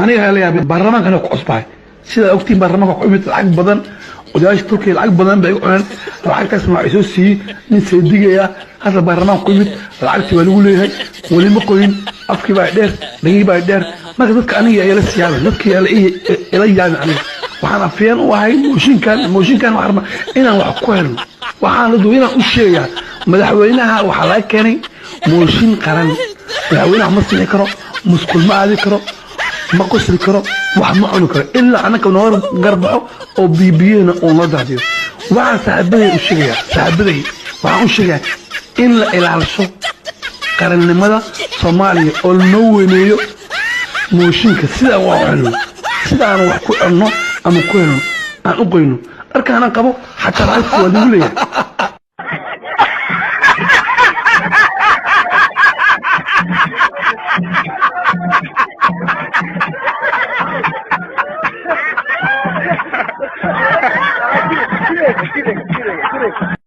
aniga la yaabay barlamaanka ku cusbay sida ogtiin barlamaanka ku imid lacag badan odayaasha Turkiga lacag badan bay u cunaan lacagtaas ma soo sii nin seedigaya hada barlamaanka ku imid lacagtii waa lagu leeyahay wali ma qoyin afkii baa dheer dhagii baa dheer marka dadka aniga ay la siyaabay dadkii ila yaabay aniga waxaan afiyaan u ahay mooshinkan waxarma inaan wax ku helno waxaan la doonaa u sheegaa madaxweynaha waxa la keenay mooshin qaran madaxweynaha ma sii karo مسكول ما عليه كرو ما قصر كرو واحد ما عنو كرو إلا أنا كنور قربعه أو بيبينا ونضع ديو وعن سحبذي الشجاع سحبذي وعن الشجاع إلا إلى على الشوق قرن لماذا صومالي أو نوي نيو موشينك سيدا وعنو سيدا أنا وحكو عنو أما كوينو أنا أقوينو أركانا قبو حتى العيس ودولي Tire.